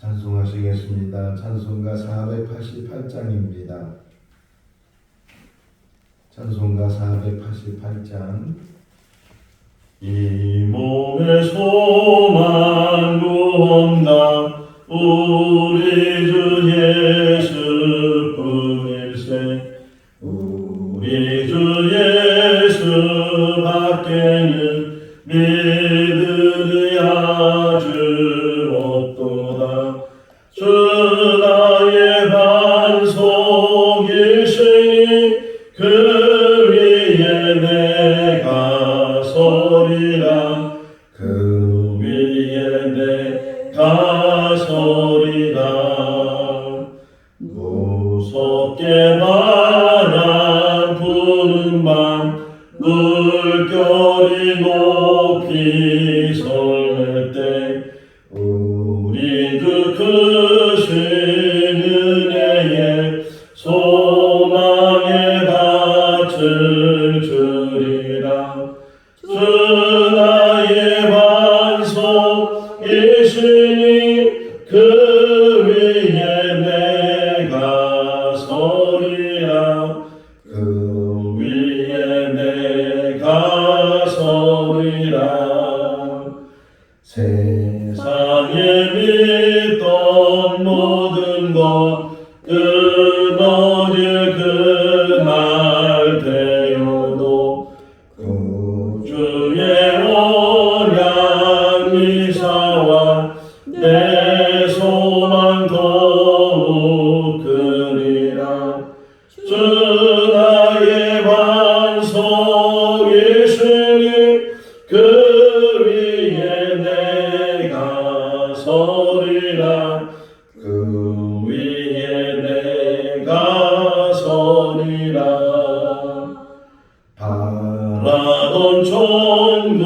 찬송하시겠습니다. 찬송가 488장입니다. 찬송가 488장. 이 몸의 소망 구원가 우리 주 예수뿐일세. 우리 주 예수 밖에는 믿음이 아주 없도다. 주 나의 반석이시니 그 위에 내가 서리라. 그 위에 내가 서리라. 무섭게 바람 부는 밤 물결이 높이 설렐 때 우리 주 크신 은혜에 소망의 밭을 주리라. 주 나의 반석이시니 그 위에 내가 서리라. 그 위에 내가 서리라. 세상에 믿던 모든 것 끊어질 그날 되어도 구주의 언약 미사와 내 소망 더욱 크리라. 주 나의 반석이시니 그 위에 내가 서리라. 그 위에 내가 서리라. 바라던 천국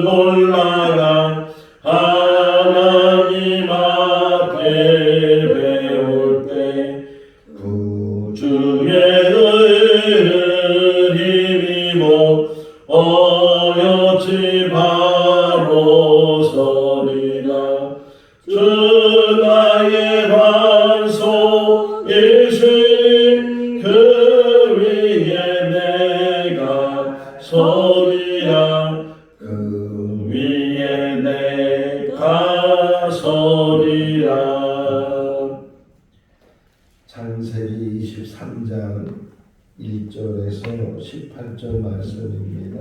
올라가 하나님 앞에 배울 때 구주의 의를 힘입어 어여치 바로 서리라. 주 나의 반석이시니 그 위에 내가 서리라. 그 위에 내가 서리라. 창세기 23장 1절에서 18절 말씀입니다.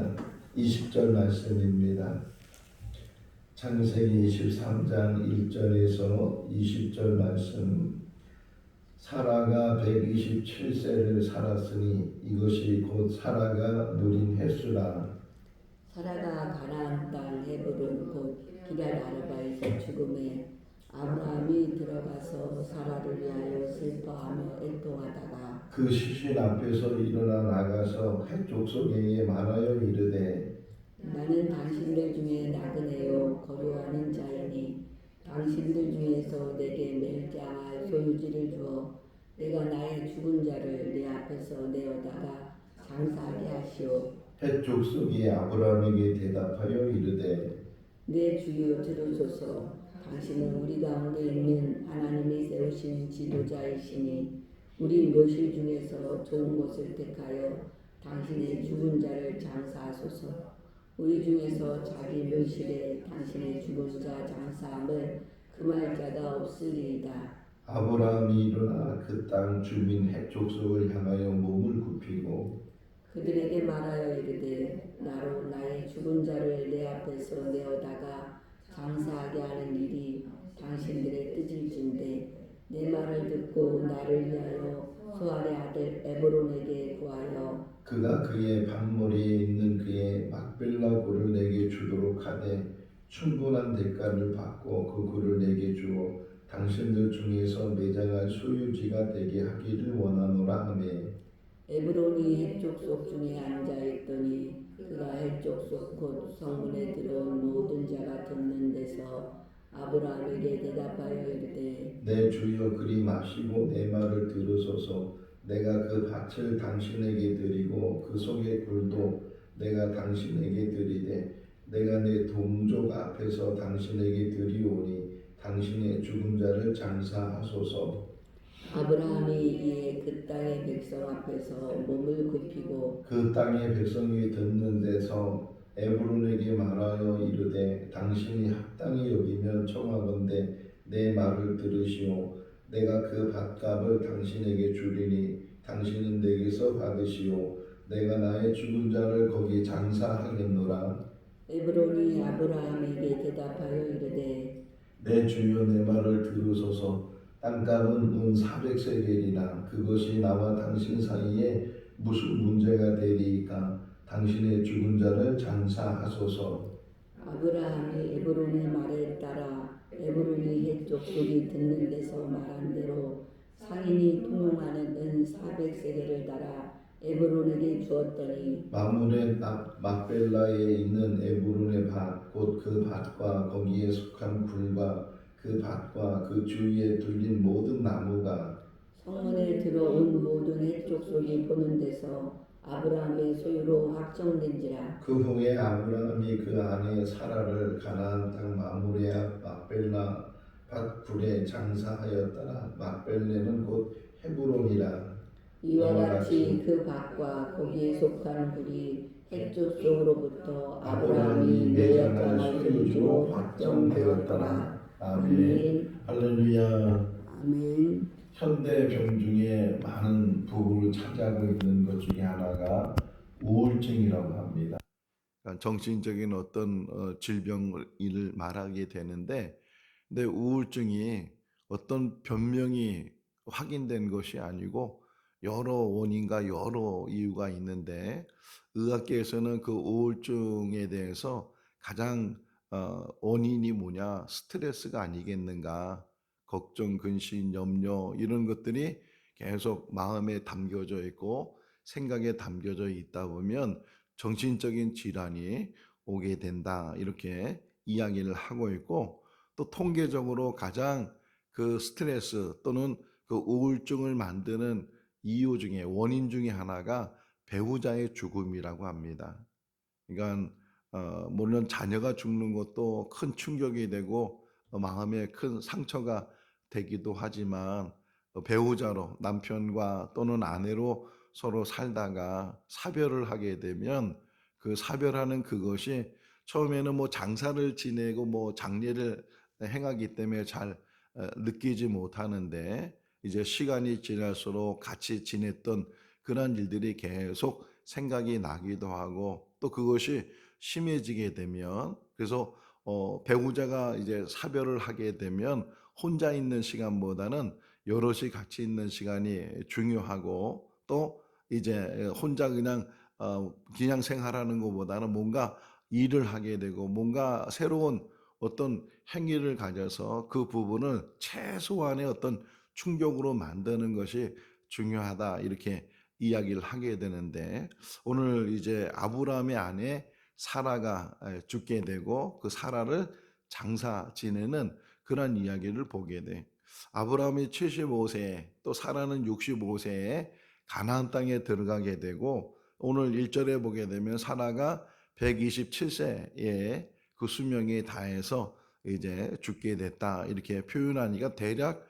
20절 말씀입니다. 창세기 23장 1절에서 20절 말씀. 사라가 127세를 살았으니 이것이 곧 사라가 누린 횟수라. 사라가 가나안 땅 헤브론 곧 기럇 아르바에서 죽음에 아브라함이 들어가서 사라를 위하여 슬퍼하며 애통하다가 그 시신 앞에서 일어나 나가서 헷 족속에게 말하여 이르되 나는 당신들 중에 나그네요 거류하는 자이니 당신들 중에서 내게 멸장할 소유지를 주어 내가 나의 죽은 자를 내 앞에서 내어다가 장사하게 하시오. 헷 족속이 아브라함에게 대답하여 이르되 내 주여 들으소서. 당신은 우리 가운데 있는 하나님이 세우신 지도자이시니 우리 묘실 중에서 좋은 것을 택하여 당신의 죽은 자를 장사하소서. 우리 중에서 자기 묘실에 당신의 죽은 자 장사함을 금할 자가 없으리이다. 아브라함이 일어나 그 땅 주민 헷 족속을 향하여 몸을 굽히고 그들에게 말하여 이르되 나로 나의 죽은 자를 내 앞에서 내어다가 장사하게 하는 일이 당신들의 뜻일진데 내 말을 듣고 나를 위하여 수알의 아들 에브론에게 구하여 그가 그의 밭머리에 있는 그의 막벨라 굴을 내게 주도록 하되 충분한 대가를 받고 그 굴을 내게 주어 당신들 중에서 매장할 소유지가 되게 하기를 원하노라 하매 에브론이 헷족속 중에 앉아있더니 그가 헷족속 곧 성문에 들어온 모든 자가 듣는 데서 아브라함에게 대답하여 이르되 내 주여 그리 마시고 내 말을 들으소서. 내가 그 밭을 당신에게 드리고 그 속의 굴도 내가 당신에게 드리되 내가 내 동족 앞에서 당신에게 드리오니 당신의 죽은 자를 장사하소서. 아브라함이 이에 그 땅의 백성 앞에서 몸을 굽히고 그 땅의 백성이 듣는 데서 에브론에게 말하여 이르되 당신이 합당히 여기면 청하건대 내 말을 들으시오. 내가 그 밭값을 당신에게 주리니 당신은 내게서 받으시오. 내가 나의 죽은 자를 거기 장사하겠노라. 에브론이 아브라함에게 대답하여 이르되 내 주여 내 말을 들으소서. 땅값은 은 400세겔이나 그것이 나와 당신 사이에 무슨 문제가 되리이까. 당신의 죽은 자를 장사하소서. 아브라함이 에브론의 말에 따라 에브론이 헷 족속이 듣는 데서 말한 대로 상인이 통용하는 은 400세겔을 달아 에브론에게 주었더니 마물의 막벨라에 있는 에브론의 밭 곧 그 밭과 거기에 속한 굴과 그 밭과 그 주위에 둘린 모든 나무가 성문에 들어온 모든 헷 족속이 보는 데서 아브라함의 소유로 확정된지라. 그 후에 아브라함이 그 아내 사라를 가나안 땅 마물의 앞 막벨라 밭 굴에 장사하였더라. 막벨레는 곧 헤브론이라. 이와 같이 그 밭과 거기에 속한 굴이 헷 족속으로부터 아브라함이 매였던 소유로 확정되었더라. 아멘. 할렐루야. 아멘. 현대 병중에 많은 부부를 차지하고 있는 것 중에 하나가 우울증이라고 합니다. 그러니까 정신적인 어떤 질병을 말하게 되는데, 근데 우울증이 어떤 변명이 확인된 것이 아니고 여러 원인과 여러 이유가 있는데, 의학계에서는 그 우울증에 대해서 가장 원인이 뭐냐, 스트레스가 아니겠는가, 걱정, 근심, 염려 이런 것들이 계속 마음에 담겨져 있고 생각에 담겨져 있다 보면 정신적인 질환이 오게 된다, 이렇게 이야기를 하고 있고, 또 통계적으로 가장 그 스트레스 또는 그 우울증을 만드는 이유 중에 원인 중에 하나가 배우자의 죽음이라고 합니다. 그러니까 물론 자녀가 죽는 것도 큰 충격이 되고 마음에 큰 상처가 되기도 하지만 배우자로 남편과 또는 아내로 서로 살다가 사별을 하게 되면 그 사별하는 그것이 처음에는 뭐 장사를 지내고 뭐 장례를 행하기 때문에 잘 느끼지 못하는데, 이제 시간이 지날수록 같이 지냈던 그런 일들이 계속 생각이 나기도 하고, 또 그것이 심해지게 되면, 그래서 배우자가 이제 사별을 하게 되면 혼자 있는 시간보다는 여럿이 같이 있는 시간이 중요하고, 또 이제 혼자 그냥 생활하는 것보다는 뭔가 일을 하게 되고 뭔가 새로운 어떤 행위를 가져서 그 부분을 최소한의 어떤 충격으로 만드는 것이 중요하다, 이렇게 이야기를 하게 되는데, 오늘 이제 아브라함의 아내 사라가 죽게 되고 그 사라를 장사 지내는 그런 이야기를 보게 돼. 아브라함이 75세 또 사라는 65세에 가나안 땅에 들어가게 되고, 오늘 1절에 보게 되면 사라가 127세에 그 수명이 다해서 이제 죽게 됐다, 이렇게 표현하니까 대략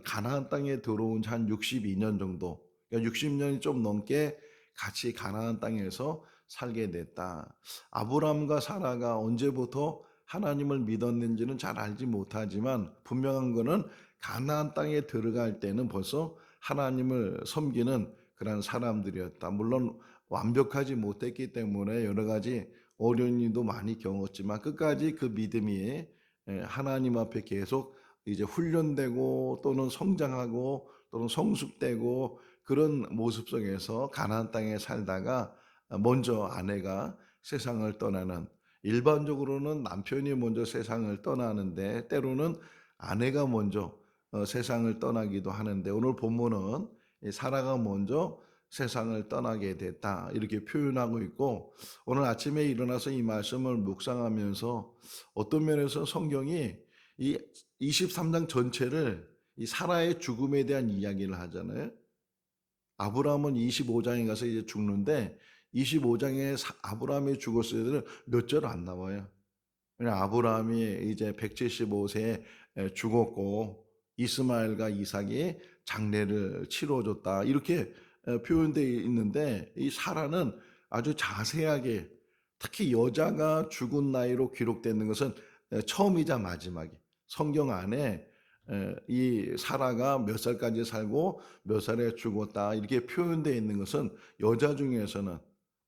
가나안 땅에 들어온 지 한 62년 정도, 그러니까 60년이 좀 넘게 같이 가나안 땅에서 살게 됐다. 아브라함과 사라가 언제부터 하나님을 믿었는지는 잘 알지 못하지만 분명한 것은 가나안 땅에 들어갈 때는 벌써 하나님을 섬기는 그런 사람들이었다. 물론 완벽하지 못했기 때문에 여러 가지 어려운 일도 많이 겪었지만 끝까지 그 믿음이 하나님 앞에 계속 이제 훈련되고 또는 성장하고 또는 성숙되고 그런 모습 속에서 가나안 땅에 살다가 먼저 아내가 세상을 떠나는, 일반적으로는 남편이 먼저 세상을 떠나는데 때로는 아내가 먼저 세상을 떠나기도 하는데, 오늘 본문은 사라가 먼저 세상을 떠나게 됐다, 이렇게 표현하고 있고, 오늘 아침에 일어나서 이 말씀을 묵상하면서 어떤 면에서 성경이 이 23장 전체를 이 사라의 죽음에 대한 이야기를 하잖아요. 아브라함은 25장에 가서 이제 죽는데 25장에 아브라함이 죽었을 때는 몇 절 안 나와요. 아브라함이 이제 175세에 죽었고 이스마엘과 이삭이 장례를 치러줬다 이렇게 표현되어 있는데 이 사라는 아주 자세하게 특히 여자가 죽은 나이로 기록되는 것은 처음이자 마지막이 성경 안에 이 사라가 몇 살까지 살고 몇 살에 죽었다 이렇게 표현되어 있는 것은 여자 중에서는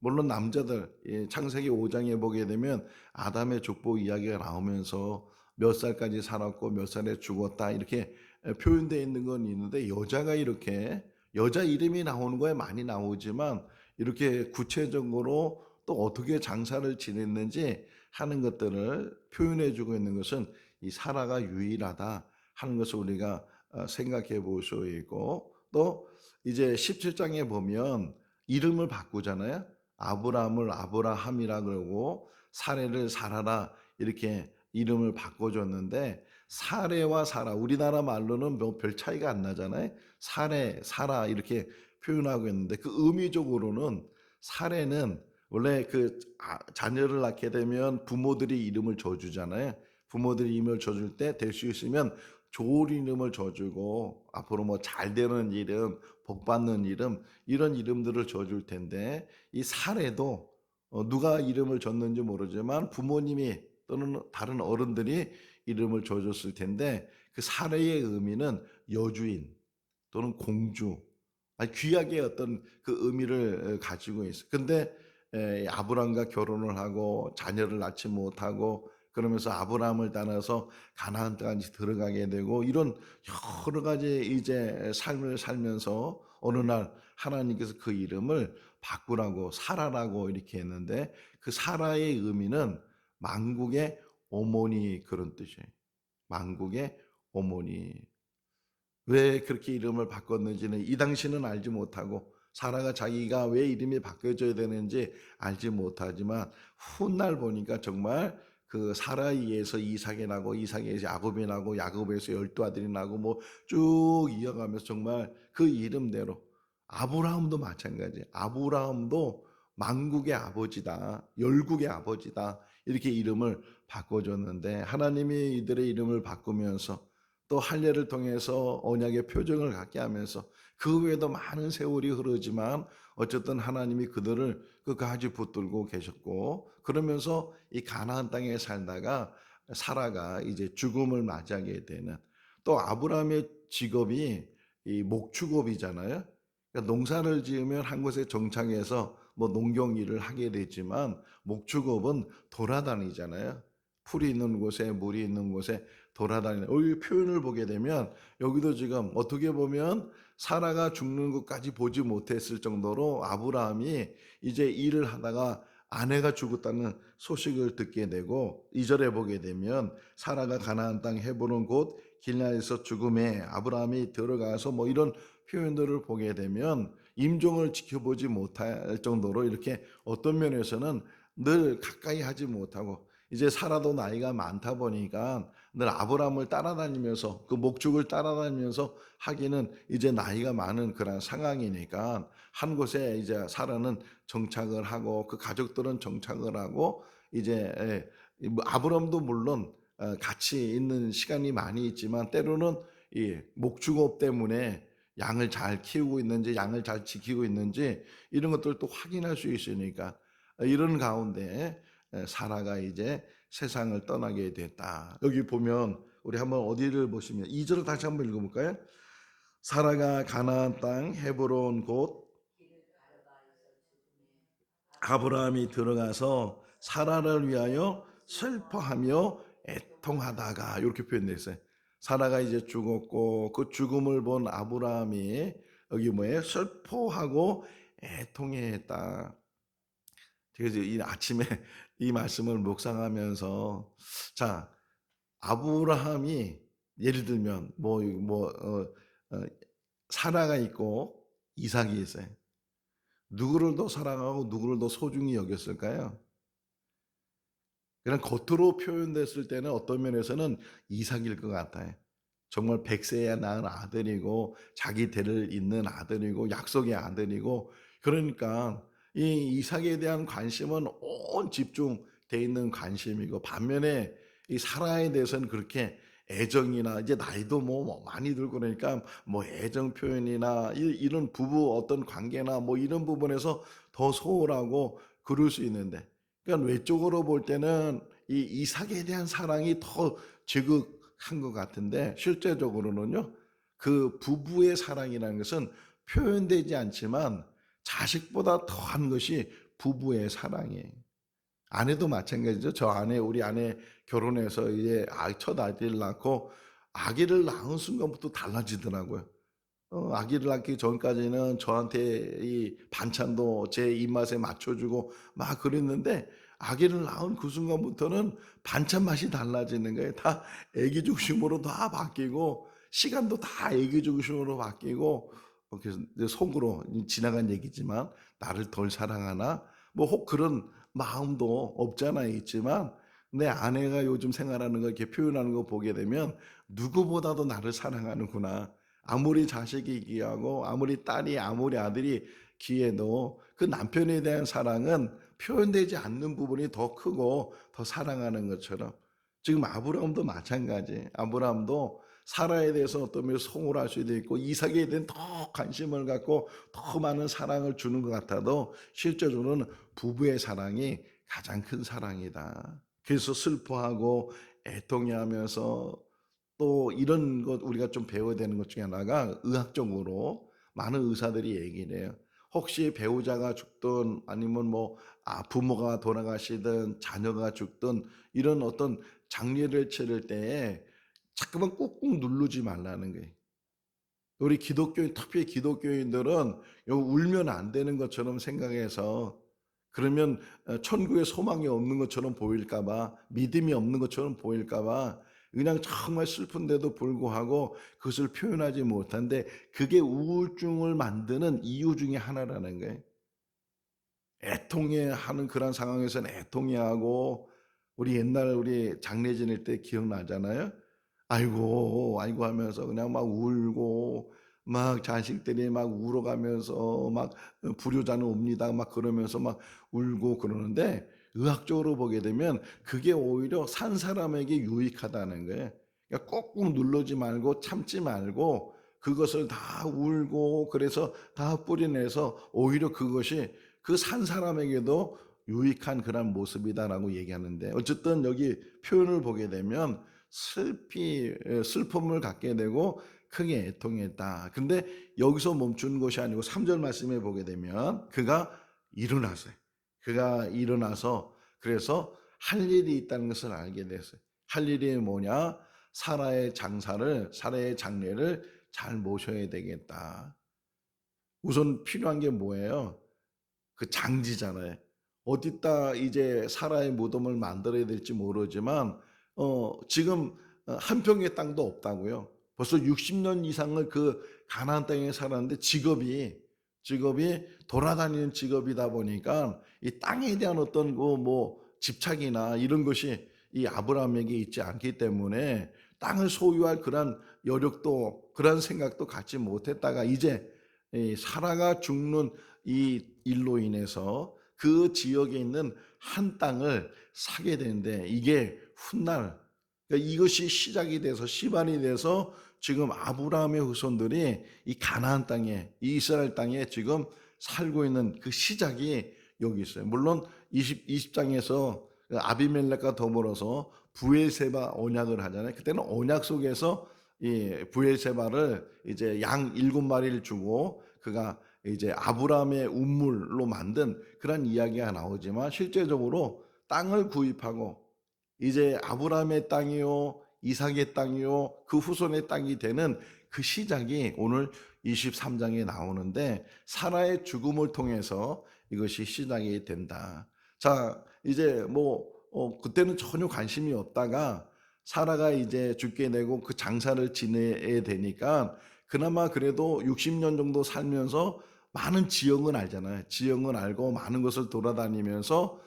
물론 남자들 창세기 5장에 보게 되면 아담의 족보 이야기가 나오면서 몇 살까지 살았고 몇 살에 죽었다 이렇게 표현되어 있는 건 있는데 여자가 이렇게 여자 이름이 나오는 거에 많이 나오지만 이렇게 구체적으로 또 어떻게 장사를 지냈는지 하는 것들을 표현해 주고 있는 것은 이 사라가 유일하다 하는 것을 우리가 생각해 볼 수 있고 또 이제 17장에 보면 이름을 바꾸잖아요. 아브라함을 아브라함이라 그러고 사레를 사라라 이렇게 이름을 바꿔줬는데 사레와 사라 우리나라 말로는 뭐 별 차이가 안 나잖아요. 사레, 사라 이렇게 표현하고 있는데 그 의미적으로는 사레는 원래 그 자녀를 낳게 되면 부모들이 이름을 줘주잖아요. 부모들이 이름을 줘줄 때 될 수 있으면 좋은 이름을 줘주고 앞으로 뭐 잘 되는 이름, 복 받는 이름 이런 이름들을 줘줄 텐데 이 사례도 누가 이름을 줬는지 모르지만 부모님이 또는 다른 어른들이 이름을 줘줬을 텐데 그 사례의 의미는 여주인 또는 공주 아니 귀하게 어떤 그 의미를 가지고 있어요. 근데 아브람과 결혼을 하고 자녀를 낳지 못하고 그러면서 아브라함을 따라서 가나안 땅까지 들어가게 되고 이런 여러 가지 이제 삶을 살면서 어느 날 하나님께서 그 이름을 바꾸라고 사라라고 이렇게 했는데 그 사라의 의미는 만국의 어머니 그런 뜻이에요. 만국의 어머니. 왜 그렇게 이름을 바꿨는지는 이 당시는 알지 못하고 사라가 자기가 왜 이름이 바뀌어져야 되는지 알지 못하지만 훗날 보니까 정말 그 사라에 의해서 이삭이 나고 이삭에서 야곱이 나고 야곱에서 12아들이 나고 뭐 쭉 이어가면서 정말 그 이름대로 아브라함도 마찬가지예요. 아브라함도 만국의 아버지다. 열국의 아버지다. 이렇게 이름을 바꿔줬는데 하나님이 이들의 이름을 바꾸면서 또 할례를 통해서 언약의 표정을 갖게 하면서 그 외에도 많은 세월이 흐르지만 어쨌든 하나님이 그들을 끝까지 붙들고 계셨고 그러면서 이 가나안 땅에 살다가 사라가 이제 죽음을 맞이하게 되는 또 아브라함의 직업이 이 목축업이잖아요. 그러니까 농사를 지으면 한 곳에 정착해서 뭐 농경 일을 하게 되지만 목축업은 돌아다니잖아요. 풀이 있는 곳에 물이 있는 곳에 돌아다니는 이 표현을 보게 되면 여기도 지금 어떻게 보면 사라가 죽는 것까지 보지 못했을 정도로 아브라함이 이제 일을 하다가 아내가 죽었다는 소식을 듣게 되고 2절에 보게 되면 사라가 가나안 땅 헤브론 곧 길앗에서 죽음에 아브라함이 들어가서 뭐 이런 표현들을 보게 되면 임종을 지켜보지 못할 정도로 이렇게 어떤 면에서는 늘 가까이 하지 못하고 이제 사라도 나이가 많다 보니까 늘 아브라함을 따라다니면서 그 목축을 따라다니면서 하기는 이제 나이가 많은 그런 상황이니까 한 곳에 이제 사라는 정착을 하고 그 가족들은 정착을 하고 이제 아브라함도 물론 같이 있는 시간이 많이 있지만 때로는 이 목축업 때문에 양을 잘 키우고 있는지 양을 잘 지키고 있는지 이런 것들도 확인할 수 있으니까 이런 가운데 사라가 이제 세상을 떠나게 됐다. 여기 보면 우리 한번 어디를 보시면 2절을 다시 한번 읽어볼까요? 사라가 가나안 땅 헤브론 곧 아브라함이 들어가서 사라를 위하여 슬퍼하며 애통하다가 이렇게 표현되어 있어요. 사라가 이제 죽었고 그 죽음을 본 아브라함이 여기 뭐예요? 슬퍼하고 애통했다. 그래서 이 아침에 이 말씀을 묵상하면서 자 아브라함이 예를 들면 사라가 있고 이삭이 있어요. 누구를 더 사랑하고 누구를 더 소중히 여겼을까요? 그냥 겉으로 표현됐을 때는 어떤 면에서는 이삭일 것 같아요. 정말 100세에 낳은 아들이고 자기 대를 잇는 아들이고 약속의 아들이고 그러니까 이 이삭에 대한 관심은 온 집중돼 있는 관심이고 반면에 이 사라에 대해서는 그렇게 애정이나 이제 나이도 뭐 많이 들고 그러니까 뭐 애정 표현이나 이런 부부 어떤 관계나 뭐 이런 부분에서 더 소홀하고 그럴 수 있는데, 그러니까 외적으로 볼 때는 이 이삭에 대한 사랑이 더 지극한 것 같은데 실제적으로는요, 그 부부의 사랑이라는 것은 표현되지 않지만 자식보다 더한 것이 부부의 사랑이에요. 아내도 마찬가지죠. 저 아내, 우리 아내 결혼해서 이제 첫 아기를 낳고 아기를 낳은 순간부터 달라지더라고요. 아기를 낳기 전까지는 저한테 이 반찬도 제 입맛에 맞춰주고 막 그랬는데 아기를 낳은 그 순간부터는 반찬 맛이 달라지는 거예요. 다 아기 중심으로 다 바뀌고 시간도 다 아기 중심으로 바뀌고, 그래서 이제 속으로 지나간 얘기지만 나를 덜 사랑하나 뭐 혹 그런 마음도 없잖아 있지만, 내 아내가 요즘 생활하는 거 이렇게 표현하는 거 보게 되면 누구보다도 나를 사랑하는구나. 아무리 자식이 귀하고 아무리 딸이 아무리 아들이 귀해도 그 남편에 대한 사랑은 표현되지 않는 부분이 더 크고 더 사랑하는 것처럼, 지금 아브라함도 마찬가지. 아브라함도 사라에 대해서 어떤 면에서 소홀할 수도 있고 이삭에 대한 더 관심을 갖고 더 많은 사랑을 주는 것 같아도 실제로는 부부의 사랑이 가장 큰 사랑이다. 그래서 슬퍼하고 애통해하면서 또 이런 것 우리가 좀 배워야 되는 것 중에 하나가, 의학적으로 많은 의사들이 얘기를 해요. 혹시 배우자가 죽든 아니면 뭐 부모가 돌아가시든 자녀가 죽든 이런 어떤 장례를 치를 때에 자꾸만 꾹꾹 누르지 말라는 거예요. 우리 기독교인, 특히 기독교인들은 울면 안 되는 것처럼 생각해서, 그러면 천국에 소망이 없는 것처럼 보일까 봐, 믿음이 없는 것처럼 보일까 봐 그냥 정말 슬픈데도 불구하고 그것을 표현하지 못한데, 그게 우울증을 만드는 이유 중에 하나라는 거예요. 애통해하는 그런 상황에서는 애통해하고, 우리 장례 지낼 때 기억나잖아요. 아이고 아이고 하면서 그냥 막 울고, 막 자식들이 막 울어가면서 막 불효자는 옵니다 막 그러면서 막 울고 그러는데, 의학적으로 보게 되면 그게 오히려 산 사람에게 유익하다는 거예요. 그러니까 꾹꾹 누르지 말고 참지 말고 그것을 다 울고 그래서 다 뿌리내서 오히려 그것이 그 산 사람에게도 유익한 그런 모습이다라고 얘기하는데, 어쨌든 여기 표현을 보게 되면 슬픔을 갖게 되고 크게 애통했다. 근데 여기서 멈춘 것이 아니고 3절 말씀에 보게 되면 그가 일어났어요. 그가 일어나서 그래서 할 일이 있다는 것을 알게 됐어요. 할 일이 뭐냐? 사라의 장례를 잘 모셔야 되겠다. 우선 필요한 게 뭐예요? 그 장지잖아요. 어디다 이제 사라의 무덤을 만들어야 될지 모르지만 지금 한 평의 땅도 없다고요. 벌써 60년 이상을 그 가나안 땅에 살았는데 직업이 돌아다니는 직업이다 보니까 이 땅에 대한 어떤 그 뭐 집착이나 이런 것이 이 아브라함에게 있지 않기 때문에 땅을 소유할 그런 여력도 그런 생각도 갖지 못했다가 이제 이 사라가 죽는 이 일로 인해서 그 지역에 있는 한 땅을 사게 되는데, 이게 훗날 그러니까 이것이 시작이 돼서 시발이 돼서 지금 아브라함의 후손들이 이 가나안 땅에, 이 이스라엘 땅에 지금 살고 있는 그 시작이 여기 있어요. 물론 20장에서 아비멜렉과 더불어서 부엘세바 언약을 하잖아요. 그때는 언약 속에서 이 부엘세바를 이제 양 7마리를 주고 그가 이제 아브라함의 운물로 만든 그런 이야기가 나오지만, 실제적으로 땅을 구입하고 이제 아브라함의 땅이요 이삭의 땅이요 그 후손의 땅이 되는 그 시작이 오늘 23장에 나오는데, 사라의 죽음을 통해서 이것이 시작이 된다. 자, 이제 뭐 그때는 전혀 관심이 없다가 사라가 이제 죽게 되고 그 장사를 지내야 되니까 그나마 그래도 60년 정도 살면서 많은 지형은 알잖아요. 지형은 알고 많은 것을 돌아다니면서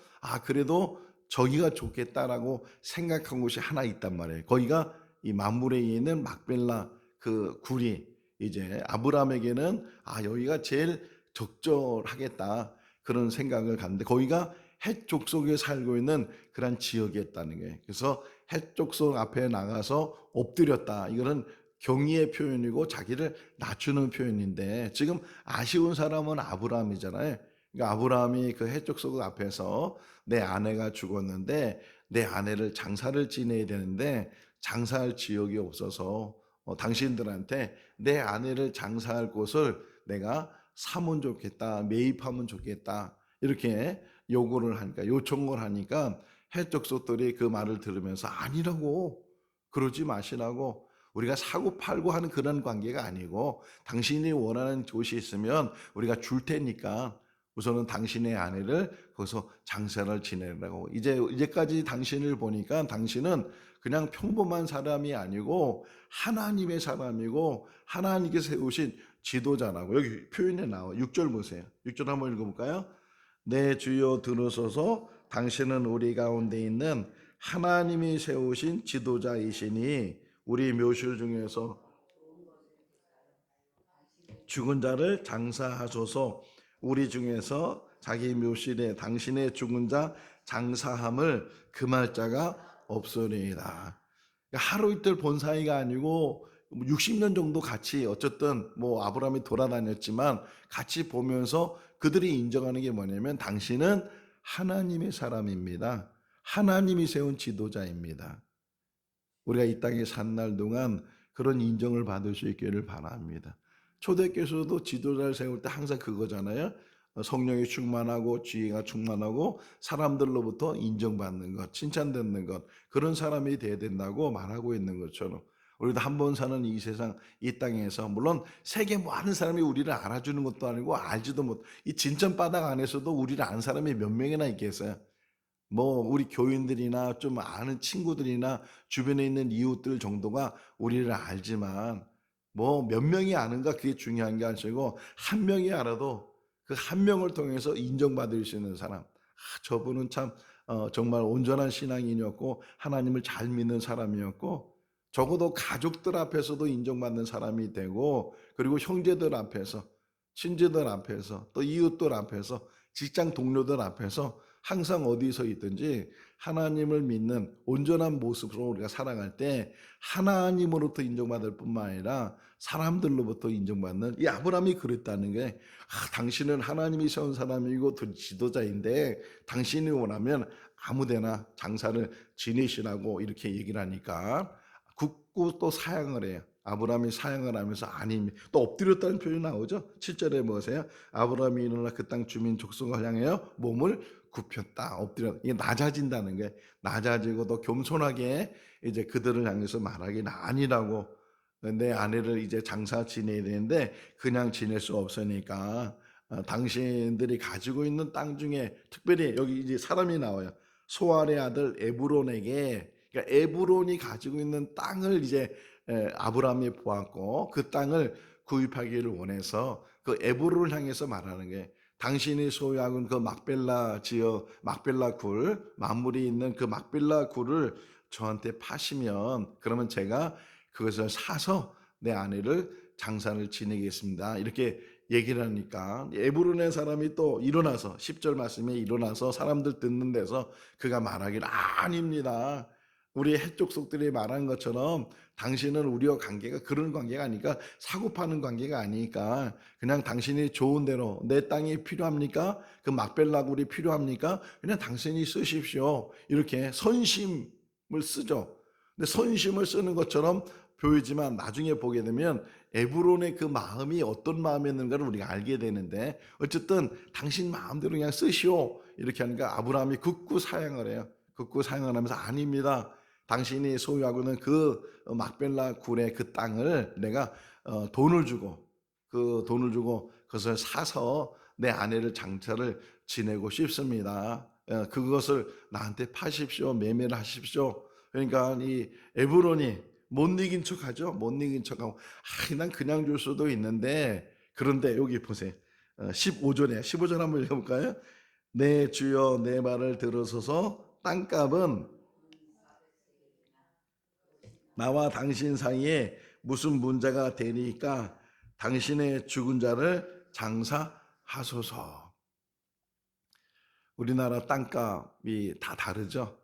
그래도 저기가 좋겠다라고 생각한 곳이 하나 있단 말이에요. 거기가 이 mamre에 있는 막벨라 그 굴이 이제 아브라함에게는 여기가 제일 적절하겠다 그런 생각을 갖는데, 거기가 헷 족속에 살고 있는 그런 지역이었다는 거예요. 그래서 해족속 앞에 나가서 엎드렸다. 이거는 경의의 표현이고 자기를 낮추는 표현인데, 지금 아쉬운 사람은 아브라함이잖아요. 그러니까 아브라함이 그 해족속 앞에서 내 아내가 죽었는데 내 아내를 장사를 지내야 되는데 장사할 지역이 없어서 당신들한테 내 아내를 장사할 곳을 내가 사면 좋겠다, 매입하면 좋겠다, 이렇게 요구를 하니까, 요청을 하니까 해족속들이 그 말을 들으면서 아니라고, 그러지 마시라고, 우리가 사고 팔고 하는 그런 관계가 아니고 당신이 원하는 곳이 있으면 우리가 줄 테니까 우선은 당신의 아내를 거기서 장사를 지내라고. 이제까지 당신을 보니까 당신은 그냥 평범한 사람이 아니고 하나님의 사람이고 하나님께서 세우신 지도자라고. 여기 표현에 나와. 6절 보세요. 6절 한번 읽어볼까요? 내 주여 들으소서, 당신은 우리 가운데 있는 하나님이 세우신 지도자이시니 우리 묘실 중에서 죽은 자를 장사하소서. 우리 중에서 자기 묘실에 당신의 죽은 자 장사함을 금할 자가 없으리이다. 하루 이틀 본 사이가 아니고 60년 정도 같이, 어쨌든 뭐 아브라함이 돌아다녔지만 같이 보면서 그들이 인정하는 게 뭐냐면 당신은 하나님의 사람입니다. 하나님이 세운 지도자입니다. 우리가 이 땅에 산 날 동안 그런 인정을 받을 수 있기를 바랍니다. 초대교회에서도 지도자를 세울 때 항상 그거잖아요. 성령이 충만하고 지혜가 충만하고 사람들로부터 인정받는 것, 칭찬받는 것, 그런 사람이 돼야 된다고 말하고 있는 것처럼 우리도 한 번 사는 이 세상, 이 땅에서 물론 세계 많은 사람이 우리를 알아주는 것도 아니고 알지도 못, 이 진천바닥 안에서도 우리를 아는 사람이 몇 명이나 있겠어요. 뭐 우리 교인들이나 좀 아는 친구들이나 주변에 있는 이웃들 정도가 우리를 알지만 뭐 몇 명이 아는가, 그게 중요한 게 아니고 한 명이 알아도 그 한 명을 통해서 인정받을 수 있는 사람, 저분은 참 정말 온전한 신앙인이었고 하나님을 잘 믿는 사람이었고, 적어도 가족들 앞에서도 인정받는 사람이 되고, 그리고 형제들 앞에서, 친지들 앞에서, 또 이웃들 앞에서, 직장 동료들 앞에서 항상 어디서 있든지 하나님을 믿는 온전한 모습으로 우리가 살아갈 때 하나님으로부터 인정받을 뿐만 아니라 사람들로부터 인정받는, 이 아브라함이 그랬다는 게, 당신은 하나님이 세운 사람이고 지도자인데 당신이 원하면 아무데나 장사를 지내시라고 이렇게 얘기를 하니까 굳고 또 사양을 해요. 아브라함이 사양을 하면서 아니, 또 엎드렸다는 표현이 나오죠. 7절에 보세요. 아브라함이 일어나 그 땅 주민 족속을 향하여 몸을 굽혔다. 엎드려. 이게 낮아진다는 게, 낮아지고 또 겸손하게 이제 그들을 향해서 말하기는 아니라고. 내 아내를 이제 장사 지내야 되는데 그냥 지낼 수 없으니까 당신들이 가지고 있는 땅 중에, 특별히 여기 이제 사람이 나와요. 소알의 아들 에브론에게, 그러니까 에브론이 가지고 있는 땅을 이제 아브라함이 보았고 그 땅을 구입하기를 원해서 그 에브론을 향해서 말하는 게, 당신이 소유하고 그 막벨라 지역, 막벨라 굴, 만물이 있는 그 막벨라 굴을 저한테 파시면 그러면 제가 그것을 사서 내 아내를 장사를 지내겠습니다. 이렇게 얘기를 하니까 에브론의 사람이 또 일어나서, 10절 말씀에 일어나서 사람들 듣는 데서 그가 말하기를 아닙니다. 우리 해족속들이 말한 것처럼 당신은 우리와 관계가 그런 관계가 아니까, 사고 파는 관계가 아니니까 그냥 당신이 좋은 대로, 내 땅이 필요합니까? 그 막벨라굴이 필요합니까? 그냥 당신이 쓰십시오. 이렇게 선심을 쓰죠. 근데 선심을 쓰는 것처럼 보이지만 나중에 보게 되면 에브론의 그 마음이 어떤 마음이었는가를 우리가 알게 되는데, 어쨌든 당신 마음대로 그냥 쓰시오 이렇게 하니까 아브라함이 굳고 사양을 해요. 굳고 사양을 하면서 아닙니다. 당신이 소유하고 있는 그 막벨라 굴의 그 땅을 내가 돈을 주고 그것을 사서 내 아내를 장사를 지내고 싶습니다. 그것을 나한테 파십시오. 매매를 하십시오. 그러니까 이 에브론이 못 이긴 척하죠. 못 이긴 척하고 난 그냥 줄 수도 있는데, 그런데 여기 보세요. 15절 한번 읽어볼까요? 내 주여 내 말을 들으소서, 땅값은 나와 당신 사이에 무슨 문제가 되니까 당신의 죽은 자를 장사하소서. 우리나라 땅값이 다 다르죠.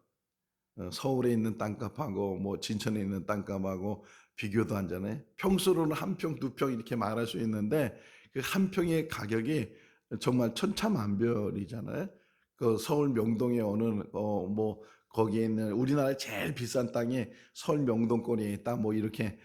서울에 있는 땅값하고 뭐 진천에 있는 땅값하고 비교도 안 되잖아요. 평수로는 한 평, 두 평 이렇게 말할 수 있는데 그 한 평의 가격이 정말 천차만별이잖아요. 그 서울 명동에 어느 뭐 거기에 있는 우리나라의 제일 비싼 땅이 서울 명동권에 있다 뭐 이렇게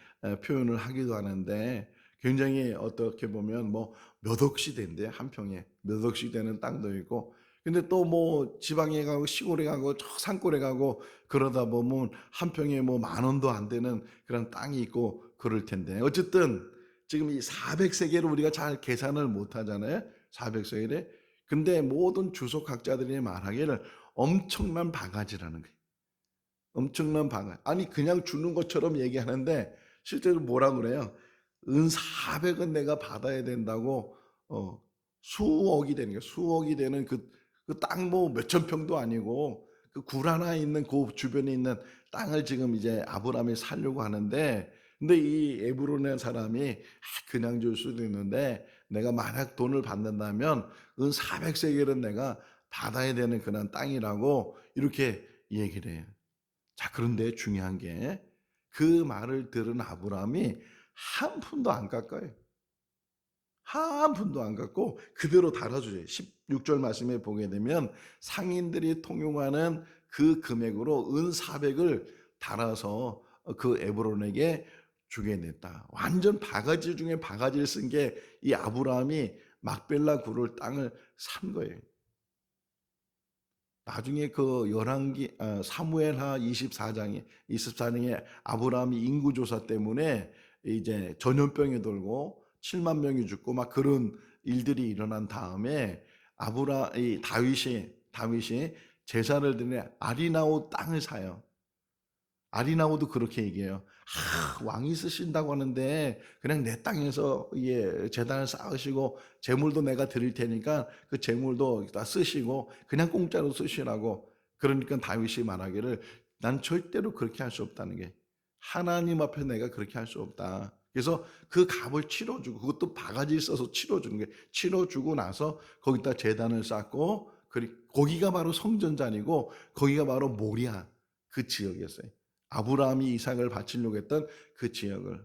표현을 하기도 하는데 굉장히 어떻게 보면 뭐 몇 억씩 된대요. 한 평에 몇 억씩 되는 땅도 있고 근데 또 뭐 지방에 가고 시골에 가고 저 산골에 가고 그러다 보면 한 평에 뭐 만 원도 안 되는 그런 땅이 있고 그럴 텐데 어쨌든 지금 이 400세계를 우리가 잘 계산을 못 하잖아요. 400세계를. 근데 모든 주석학자들이 말하기를 엄청난 바가지라는 거예요. 엄청난 바가지. 아니 그냥 주는 것처럼 얘기하는데 실제로 뭐라 그래요? 은 400은 내가 받아야 된다고 수억이 되는 거예요. 수억이 되는 그 땅 뭐 몇천 평도 아니고 그 굴 하나 있는 그 주변에 있는 땅을 지금 이제 아브라함이 살려고 하는데 근데 이 에브론의 사람이 그냥 줄 수도 있는데 내가 만약 돈을 받는다면 은 400세겔은 내가 받아야 되는 그런 땅이라고 이렇게 얘기를 해요. 자, 그런데 중요한 게 그 말을 들은 아브라함이 한 푼도 안 깎아요. 한 푼도 안 깎고 그대로 달아주죠. 16절 말씀에 보게 되면 상인들이 통용하는 그 금액으로 은 400을 달아서 그 에브론에게 주게 됐다. 완전 바가지 중에 바가지를 쓴 게 이 아브라함이 막벨라 굴을 땅을 산 거예요. 나중에 그 열왕기 사무엘하 24장에 아브라함이 인구조사 때문에 이제 전염병이 돌고 7만 명이 죽고 막 그런 일들이 일어난 다음에 이 다윗이 제사를 드리는 아리나오 땅을 사요. 아리나오도 그렇게 얘기해요. 왕이 쓰신다고 하는데 그냥 내 땅에서 제단을 쌓으시고 재물도 내가 드릴 테니까 그 재물도 다 쓰시고 그냥 공짜로 쓰시라고. 그러니까 다윗이 말하기를 난 절대로 그렇게 할 수 없다는 게 하나님 앞에 내가 그렇게 할 수 없다. 그래서 그 값을 치러주고 그것도 바가지 써서 치러주는 게 치러주고 나서 거기다 제단을 쌓고 거기가 바로 성전잔이고 거기가 바로 모리아 그 지역이었어요. 아브라함이 이삭을 바치려고 했던 그 지역을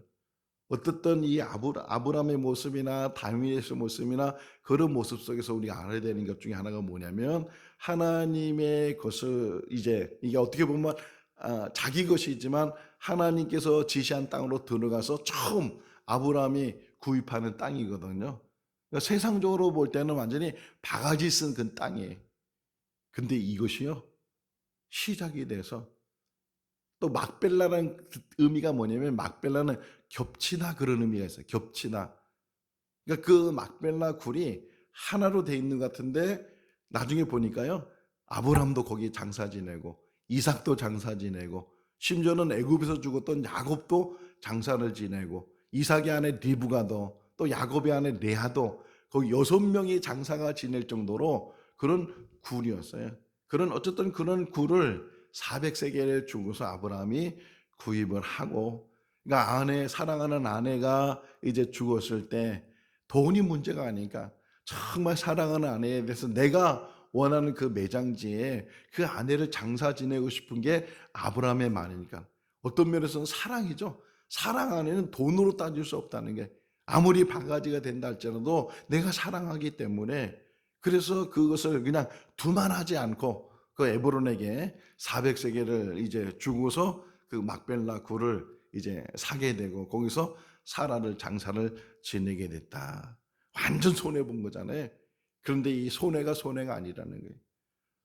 어떻든 이 아브라함의 모습이나 다윗의 모습이나 그런 모습 속에서 우리가 알아야 되는 것 중에 하나가 뭐냐면 하나님의 것을 이제 이게 어떻게 보면 자기 것이지만 하나님께서 지시한 땅으로 들어가서 처음 아브라함이 구입하는 땅이거든요. 그러니까 세상적으로 볼 때는 완전히 바가지 쓴 그 땅이에요. 근데 이것이요 시작이 돼서 또 막벨라라는 의미가 뭐냐면 막벨라는 겹치다 그런 의미가 있어요. 겹치다. 그러니까 그 막벨라 굴이 하나로 돼 있는 것 같은데 나중에 보니까요. 아브람도 거기 장사 지내고 이삭도 장사 지내고 심지어는 애굽에서 죽었던 야곱도 장사를 지내고 이삭의 아내 리브가도 또 야곱의 아내 레아도 거기 6명이 장사가 지낼 정도로 그런 굴이었어요. 어쨌든 그런 굴을 400세겔을 주고서 아브라함이 구입을 하고 그러니까 사랑하는 아내가 이제 죽었을 때 돈이 문제가 아니니까 정말 사랑하는 아내에 대해서 내가 원하는 그 매장지에 그 아내를 장사 지내고 싶은 게 아브라함의 말이니까 어떤 면에서는 사랑이죠. 사랑 안에는 돈으로 따질 수 없다는 게 아무리 바가지가 된다 할지라도 내가 사랑하기 때문에 그래서 그것을 그냥 두만하지 않고 그 에브론에게 400세겔을 이제 주고서 그 막벨라 굴을 이제 사게 되고 거기서 사라를 장사를 지내게 됐다. 완전 손해 본 거잖아요. 그런데 이 손해가 아니라는 거예요.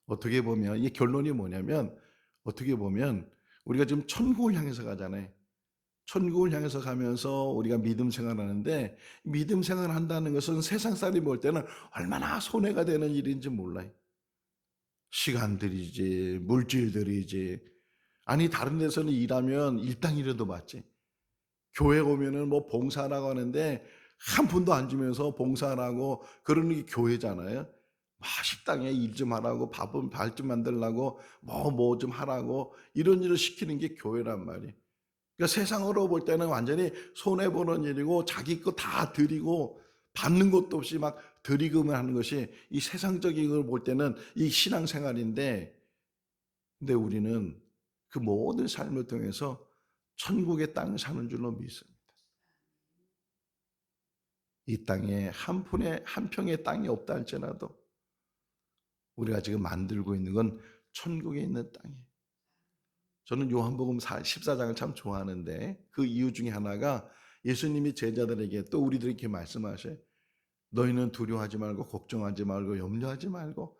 어떻게 보면 이 결론이 뭐냐면 어떻게 보면 우리가 지금 천국을 향해서 가잖아요. 천국을 향해서 가면서 우리가 믿음 생활하는데 믿음 생활한다는 것은 세상 사람이 볼 때는 얼마나 손해가 되는 일인지 몰라요. 시간들이지 물질들이지 아니 다른 데서는 일하면 일당이라도 받지 교회 오면은 뭐 봉사하라고 하는데 한 푼도 안 주면서 봉사하라고 그러는 게 교회잖아요. 식당에 일 좀 하라고 밥 좀 만들라고 뭐 좀 하라고 이런 일을 시키는 게 교회란 말이에요. 그러니까 세상으로 볼 때는 완전히 손해보는 일이고 자기 거 다 드리고 받는 것도 없이 막 드리금을 하는 것이 이 세상적인 걸 볼 때는 이 신앙생활인데 근데 우리는 그 모든 삶을 통해서 천국의 땅을 사는 줄로 믿습니다. 이 땅에 한 평의 땅이 없다 할지라도 우리가 지금 만들고 있는 건 천국에 있는 땅이에요. 저는 요한복음 14장을 참 좋아하는데 그 이유 중에 하나가 예수님이 제자들에게 또 우리들에게 말씀하셔요. 너희는 두려워하지 말고 걱정하지 말고 염려하지 말고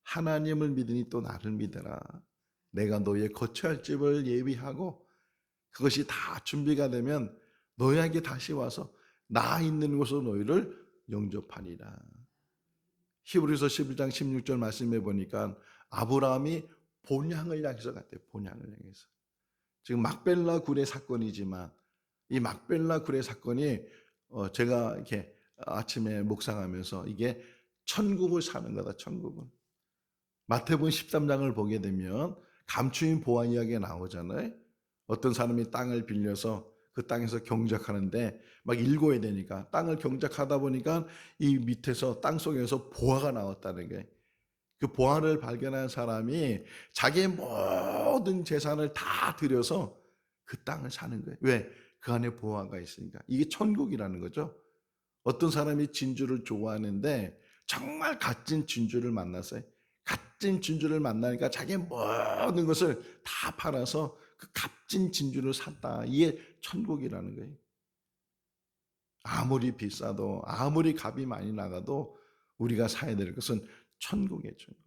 하나님을 믿으니 또 나를 믿어라. 내가 너희의 거처할 집을 예비하고 그것이 다 준비가 되면 너희에게 다시 와서 나 있는 곳으로 너희를 영접하리라. 히브리서 11장 16절 말씀해 보니까 아브라함이 본향을 향해서 갔대요. 본향을 향해서. 지금 막벨라 굴의 사건이지만 이 막벨라 굴의 사건이 제가 이렇게 아침에 묵상하면서 이게 천국을 사는 거다. 천국은. 마태복음 13장을 보게 되면 감추인 보화 이야기가 나오잖아요. 어떤 사람이 땅을 빌려서 그 땅에서 경작하는데 막 읽어야 되니까 땅을 경작하다 보니까 이 밑에서 땅 속에서 보화가 나왔다는 거예요. 그 보화를 발견한 사람이 자기의 모든 재산을 다 들여서 그 땅을 사는 거예요. 왜? 그 안에 보화가 있으니까. 이게 천국이라는 거죠. 어떤 사람이 진주를 좋아하는데 정말 값진 진주를 만났어요. 값진 진주를 만나니까 자기의 모든 것을 다 팔아서 그 값진 진주를 샀다. 이게 천국이라는 거예요. 아무리 비싸도 아무리 값이 많이 나가도 우리가 사야 될 것은 천국이에요. 천국.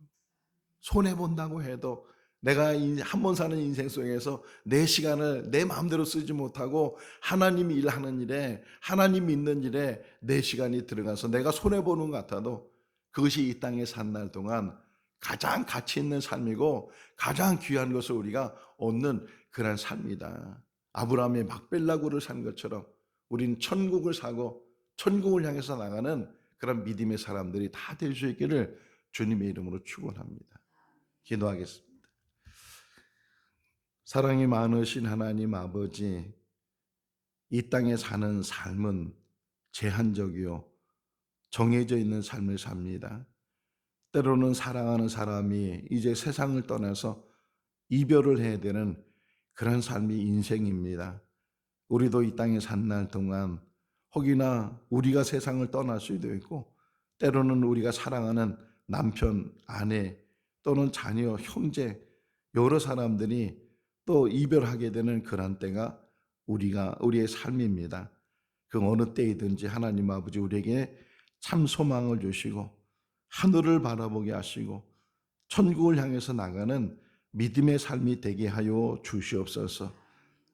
손해본다고 해도 내가 한 번 사는 인생 속에서 내 시간을 내 마음대로 쓰지 못하고 하나님이 일하는 일에 하나님 믿는 일에 내 시간이 들어가서 내가 손해보는 것 같아도 그것이 이 땅에 산 날 동안 가장 가치 있는 삶이고 가장 귀한 것을 우리가 얻는 그런 삶이다. 아브라함의 막벨라굴을 산 것처럼 우리는 천국을 사고 천국을 향해서 나가는 그런 믿음의 사람들이 다 될 수 있기를 주님의 이름으로 축원합니다. 기도하겠습니다. 사랑이 많으신 하나님 아버지, 이 땅에 사는 삶은 제한적이요 정해져 있는 삶을 삽니다. 때로는 사랑하는 사람이 이제 세상을 떠나서 이별을 해야 되는 그런 삶이 인생입니다. 우리도 이 땅에 산 날 동안 혹이나 우리가 세상을 떠날 수도 있고 때로는 우리가 사랑하는 남편, 아내 또는 자녀, 형제 여러 사람들이 또 이별하게 되는 그런 때가 우리의 삶입니다. 그 어느 때이든지 하나님 아버지 우리에게 참 소망을 주시고 하늘을 바라보게 하시고 천국을 향해서 나가는 믿음의 삶이 되게 하여 주시옵소서.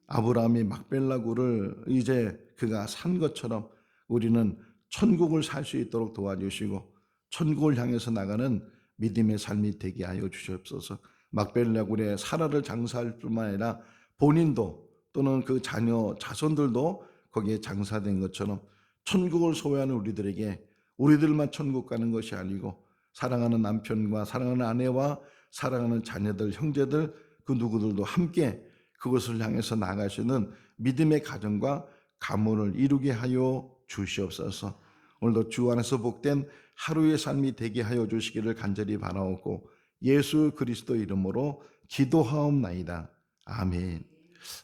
아브라함이 막벨라굴을 이제 그가 산 것처럼 우리는 천국을 살 수 있도록 도와주시고 천국을 향해서 나가는 믿음의 삶이 되게 하여 주시옵소서. 막벨라굴에 사라를 장사할 뿐만 아니라 본인도 또는 그 자녀 자손들도 거기에 장사된 것처럼 천국을 소유하는 우리들만 천국 가는 것이 아니고 사랑하는 남편과 사랑하는 아내와 사랑하는 자녀들, 형제들 그 누구들도 함께 그것을 향해서 나갈 수 있는 믿음의 가정과 가문을 이루게 하여 주시옵소서. 오늘도 주 안에서 복된 하루의 삶이 되게 하여 주시기를 간절히 바라옵고 예수 그리스도 이름으로 기도하옵나이다. 아멘.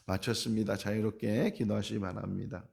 마쳤습니다. 자유롭게 기도하시기 바랍니다.